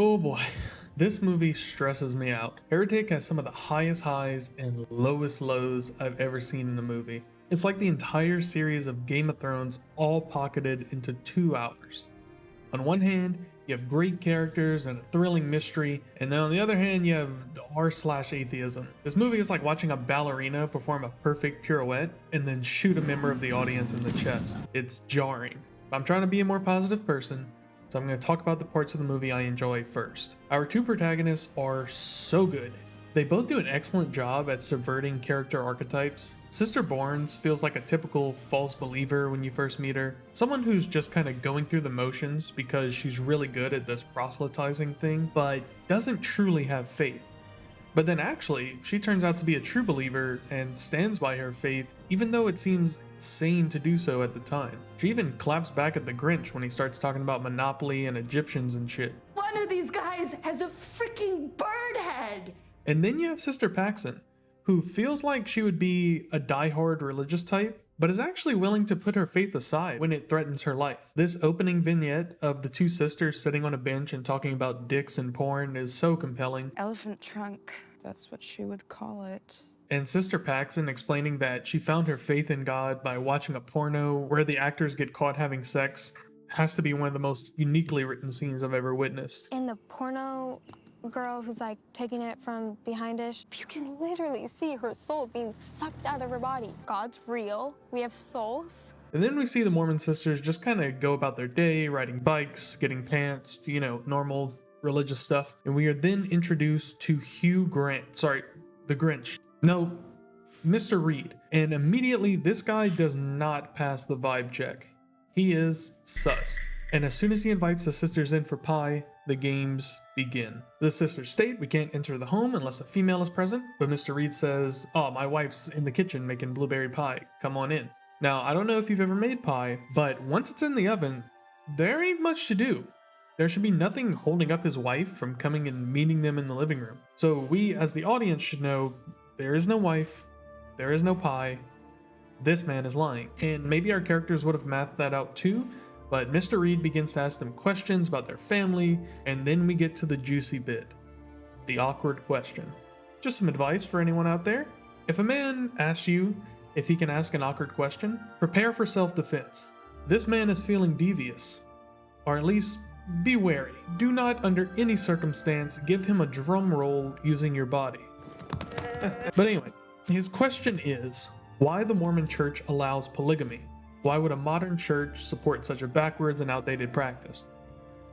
Oh boy, this movie stresses me out. Heretic has some of the highest highs and lowest lows I've ever seen in a movie. It's like the entire series of Game of Thrones all pocketed into 2 hours. On one hand, you have great characters and a thrilling mystery, and then on the other hand, you have r/atheism. This movie is like watching a ballerina perform a perfect pirouette and then shoot a member of the audience in the chest. It's jarring. I'm trying to be a more positive person, so I'm going to talk about the parts of the movie I enjoy first. Our 2 protagonists are so good. They both do an excellent job at subverting character archetypes. Sister Barnes feels like a typical false believer when you first meet her. Someone who's just kind of going through the motions because she's really good at this proselytizing thing, but doesn't truly have faith. But then actually, she turns out to be a true believer and stands by her faith, even though it seems insane to do so at the time. She even claps back at the Grinch when he starts talking about Monopoly and Egyptians and shit. One of these guys has a freaking bird head! And then you have Sister Paxson, who feels like she would be a diehard religious type, but is actually willing to put her faith aside when it threatens her life. This opening vignette of the 2 sisters sitting on a bench and talking about dicks and porn is so compelling. Elephant trunk, that's what she would call it. And Sister Paxson explaining that she found her faith in God by watching a porno where the actors get caught having sex has to be one of the most uniquely written scenes I've ever witnessed. In the porno girl who's like taking it from behindish, you can literally see her soul being sucked out of her body. God's real. We have souls. And then we see the Mormon sisters just kind of go about their day, riding bikes, getting pants, normal religious stuff. And we are then introduced to Hugh Grant. Sorry, the Grinch. No, Mr. Reed. And immediately this guy does not pass the vibe check. He is sus. And as soon as he invites the sisters in for pie, the games begin. The sisters state we can't enter the home unless a female is present, but Mr. Reed says, "Oh, my wife's in the kitchen making blueberry pie. Come on in." Now, I don't know if you've ever made pie, but once it's in the oven, there ain't much to do. There should be nothing holding up his wife from coming and meeting them in the living room. So we, as the audience, should know there is no wife, there is no pie, this man is lying. And maybe our characters would have mathed that out too, but Mr. Reed begins to ask them questions about their family, and then we get to the juicy bit. The awkward question. Just some advice for anyone out there. If a man asks you if he can ask an awkward question, prepare for self-defense. This man is feeling devious. Or at least, be wary. Do not, under any circumstance, give him a drum roll using your body. But anyway, his question is, why the Mormon Church allows polygamy? Why would a modern church support such a backwards and outdated practice?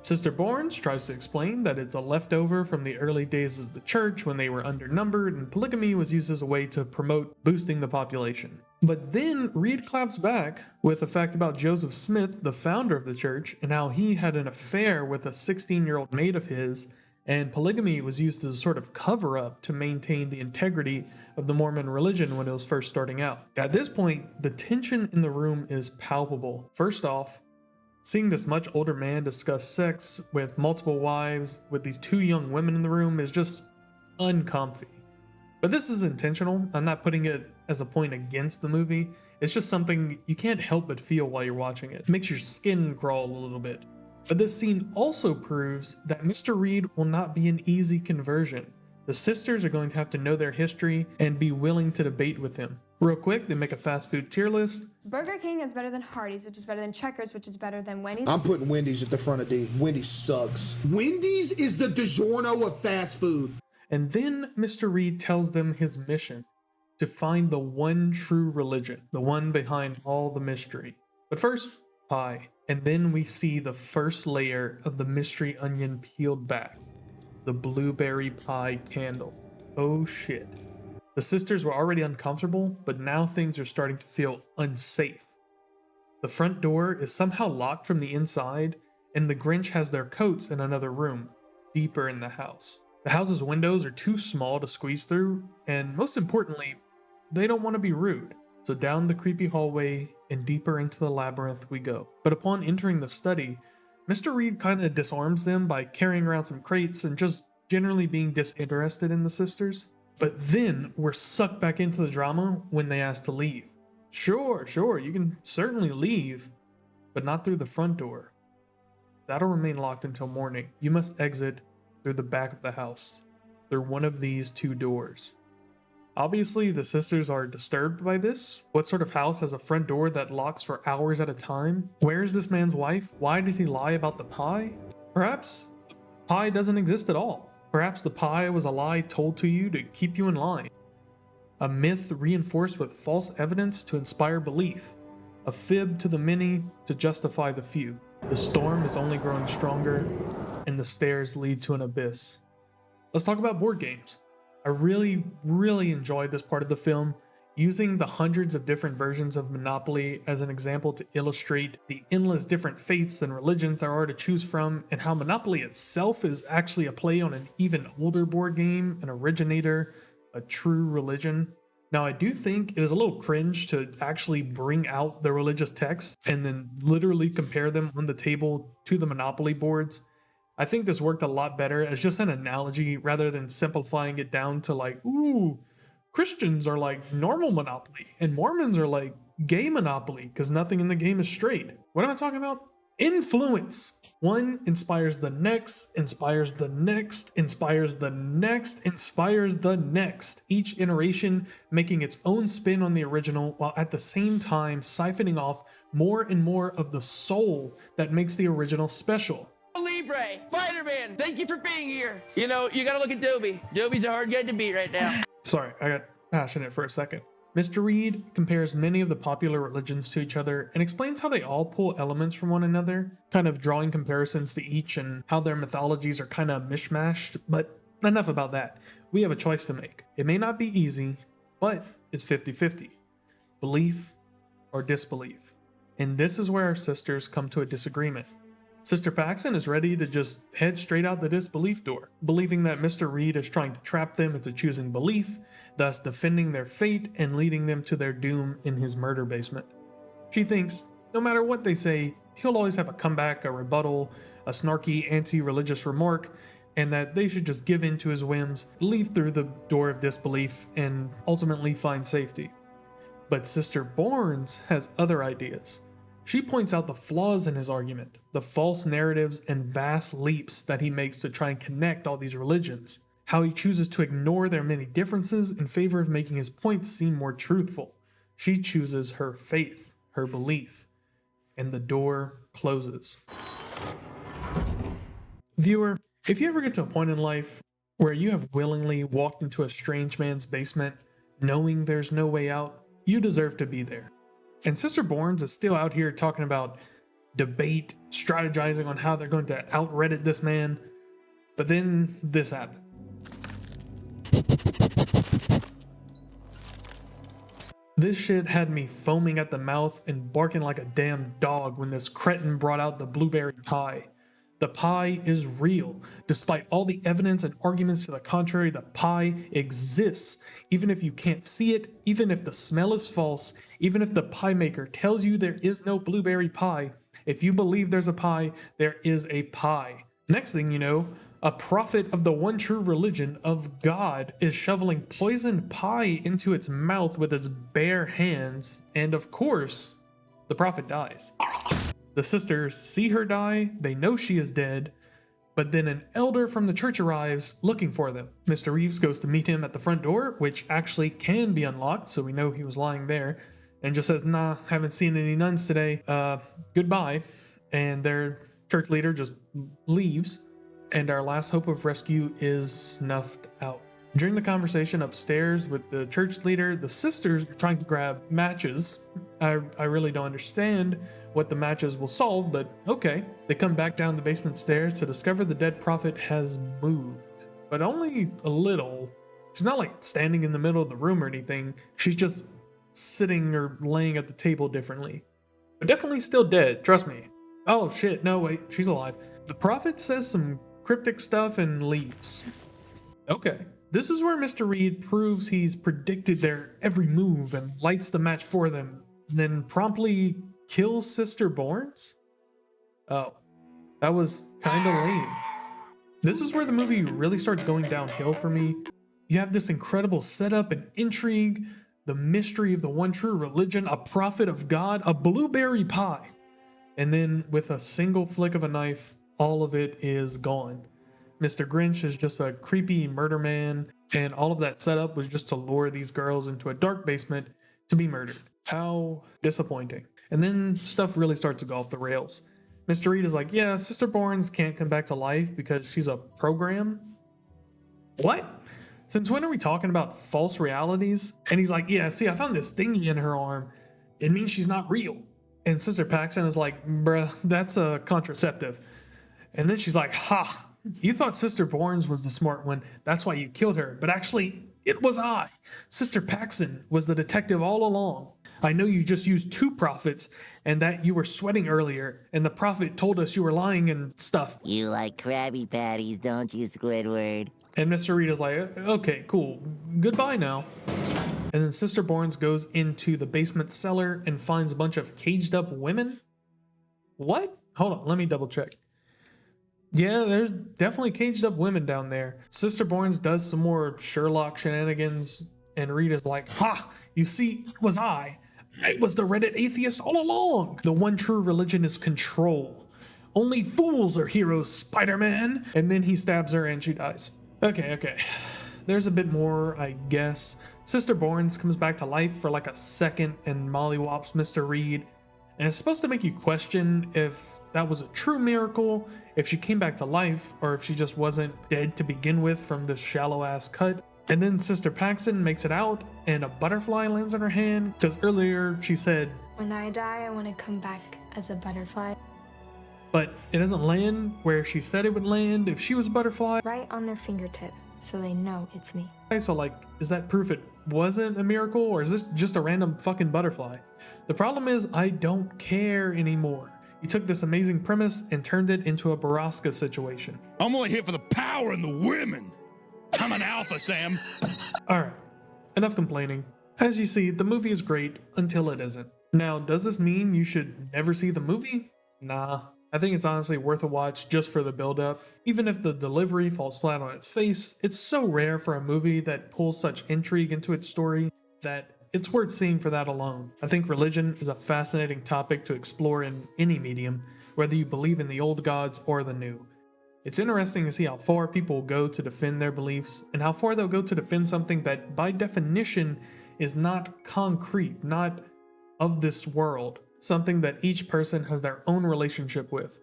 Sister Barnes tries to explain that it's a leftover from the early days of the church when they were undernumbered and polygamy was used as a way to promote boosting the population. But then Reed claps back with a fact about Joseph Smith, the founder of the church, and how he had an affair with a 16-year-old maid of his, and polygamy was used as a sort of cover-up to maintain the integrity of the Mormon religion when it was first starting out. At this point, the tension in the room is palpable. First off, seeing this much older man discuss sex with multiple wives with these 2 young women in the room is just uncomfy. But this is intentional. I'm not putting it as a point against the movie. It's just something you can't help but feel while you're watching it. It makes your skin crawl a little bit. But this scene also proves that Mr. Reed will not be an easy conversion. The sisters are going to have to know their history and be willing to debate with him. Real quick, they make a fast food tier list. Burger King is better than Hardee's, which is better than Checkers, which is better than Wendy's. I'm putting Wendy's at the front of D. Wendy's sucks. Wendy's is the DiGiorno of fast food. And then Mr. Reed tells them his mission, to find the one true religion, the one behind all the mystery. But first, pie. And then we see the first layer of the mystery onion peeled back. The blueberry pie candle. Oh shit. The sisters were already uncomfortable, but now things are starting to feel unsafe. The front door is somehow locked from the inside, and the Grinch has their coats in another room, deeper in the house. The house's windows are too small to squeeze through, and most importantly, they don't want to be rude. So down the creepy hallway and deeper into the labyrinth we go. But upon entering the study, Mr. Reed kind of disarms them by carrying around some crates and just generally being disinterested in the sisters. But then we're sucked back into the drama when they ask to leave. Sure, you can certainly leave, but not through the front door. That'll remain locked until morning. You must exit through the back of the house, through one of these two doors. Obviously, the sisters are disturbed by this. What sort of house has a front door that locks for hours at a time? Where is this man's wife? Why did he lie about the pie? Perhaps pie doesn't exist at all. Perhaps the pie was a lie told to you to keep you in line. A myth reinforced with false evidence to inspire belief. A fib to the many to justify the few. The storm is only growing stronger, and the stairs lead to an abyss. Let's talk about board games. I really enjoyed this part of the film, using the hundreds of different versions of Monopoly as an example to illustrate the endless different faiths and religions there are to choose from, and how Monopoly itself is actually a play on an even older board game, an originator, a true religion. Now, I do think it is a little cringe to actually bring out the religious texts and then literally compare them on the table to the Monopoly boards. I think this worked a lot better as just an analogy rather than simplifying it down to like, ooh, Christians are like normal Monopoly and Mormons are like gay Monopoly because nothing in the game is straight. What am I talking about? Influence. One inspires the next, inspires the next, inspires the next, inspires the next. Each iteration making its own spin on the original while at the same time siphoning off more and more of the soul that makes the original special. Libre, Spider-Man, thank you for being here. You know, you gotta look at Dobie. Dobie's a hard guy to beat right now. Sorry, I got passionate for a second. Mr. Reed compares many of the popular religions to each other and explains how they all pull elements from one another, kind of drawing comparisons to each and how their mythologies are kind of mishmashed, but enough about that. We have a choice to make. It may not be easy, but it's 50-50. Belief or disbelief. And this is where our sisters come to a disagreement. Sister Paxton is ready to just head straight out the disbelief door, believing that Mr. Reed is trying to trap them into choosing belief, thus defending their fate and leading them to their doom in his murder basement. She thinks, no matter what they say, he'll always have a comeback, a rebuttal, a snarky anti-religious remark, and that they should just give in to his whims, leave through the door of disbelief, and ultimately find safety. But Sister Barnes has other ideas. She points out the flaws in his argument, the false narratives and vast leaps that he makes to try and connect all these religions, how he chooses to ignore their many differences in favor of making his points seem more truthful. She chooses her faith, her belief, and the door closes. Viewer, if you ever get to a point in life where you have willingly walked into a strange man's basement, knowing there's no way out, you deserve to be there. And Sister Barnes is still out here talking about debate, strategizing on how they're going to out-Reddit this man. But then this happened. This shit had me foaming at the mouth and barking like a damn dog when this cretin brought out the blueberry pie. The pie is real. Despite all the evidence and arguments to the contrary, the pie exists. Even if you can't see it, even if the smell is false, even if the pie maker tells you there is no blueberry pie, if you believe there's a pie, there is a pie. Next thing you know, a prophet of the one true religion of God is shoveling poisoned pie into its mouth with his bare hands, and of course, the prophet dies. The sisters see her die, they know she is dead, but then an elder from the church arrives looking for them. Mr. Reeves goes to meet him at the front door, which actually can be unlocked, so we know he was lying there, and just says, nah, haven't seen any nuns today, goodbye. And their church leader just leaves, and our last hope of rescue is snuffed out. During the conversation upstairs with the church leader, the sisters are trying to grab matches. I really don't understand what the matches will solve, but okay. They come back down the basement stairs to discover the dead prophet has moved, but only a little. She's not like standing in the middle of the room or anything. She's just sitting or laying at the table differently. But definitely still dead, trust me. Oh shit, no wait, she's alive. The prophet says some cryptic stuff and leaves. Okay. This is where Mr. Reed proves he's predicted their every move and lights the match for them, then promptly kills Sister Barnes? Oh, that was kinda lame. This is where the movie really starts going downhill for me. You have this incredible setup and intrigue, the mystery of the one true religion, a prophet of God, a blueberry pie. And then with a single flick of a knife, all of it is gone. Mr. Grinch is just a creepy murder man, and all of that setup was just to lure these girls into a dark basement to be murdered. How disappointing. And then stuff really starts to go off the rails. Mr. Reed is like, yeah, Sister Bournes can't come back to life because she's a program. What? Since when are we talking about false realities? And he's like, yeah, see, I found this thingy in her arm. It means she's not real. And Sister Paxton is like, bruh, that's a contraceptive. And then she's like, ha, you thought Sister Bournes was the smart one. That's why you killed her. But actually, it was I. Sister Paxton was the detective all along. I know you just used 2 prophets and that you were sweating earlier, and the prophet told us you were lying and stuff. You like Krabby Patties, don't you, Squidward? And Mr. Reed is like, okay, cool. Goodbye now. And then Sister Bournes goes into the basement cellar and finds a bunch of caged up women. What? Hold on, let me double check. Yeah, there's definitely caged up women down there. Sister Bournes does some more Sherlock shenanigans, and Reed is like, ha, you see, it was I. I was the Reddit atheist all along. The one true religion is control. Only fools are heroes, Spider-Man. And then he stabs her and she dies. Okay. There's a bit more, I guess. Sister Bournes comes back to life for like a second and mollywops Mr. Reed. And it's supposed to make you question if that was a true miracle, if she came back to life, or if she just wasn't dead to begin with from this shallow ass cut. And then Sister Paxton makes it out and a butterfly lands on her hand, because earlier she said, when I die, I want to come back as a butterfly. but it doesn't land where she said it would land if she was a butterfly. Right on their fingertip, so they know it's me. So like, is that proof it wasn't a miracle, or is this just a random fucking butterfly? The problem is I don't care anymore. He took this amazing premise and turned it into a Baraska situation. I'm only here for the power and the women. I'm an alpha, Sam. Alright, enough complaining. As you see, the movie is great until it isn't. Now, does this mean you should never see the movie? Nah. I think it's honestly worth a watch just for the build-up. Even if the delivery falls flat on its face, it's so rare for a movie that pulls such intrigue into its story that it's worth seeing for that alone. I think religion is a fascinating topic to explore in any medium, whether you believe in the old gods or the new. It's interesting to see how far people go to defend their beliefs, and how far they'll go to defend something that by definition is not concrete, not of this world, something that each person has their own relationship with.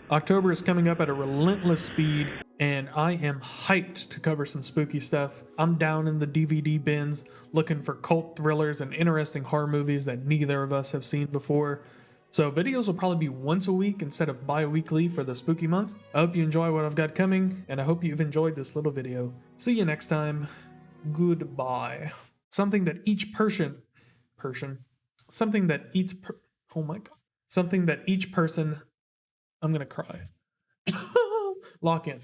October is coming up at a relentless speed, and I am hyped to cover some spooky stuff. I'm down in the DVD bins looking for cult thrillers and interesting horror movies that neither of us have seen before. So videos will probably be once a week instead of bi-weekly for the spooky month. I hope you enjoy what I've got coming, and I hope you've enjoyed this little video. See you next time. Goodbye. Something that each person, I'm gonna cry. Lock in.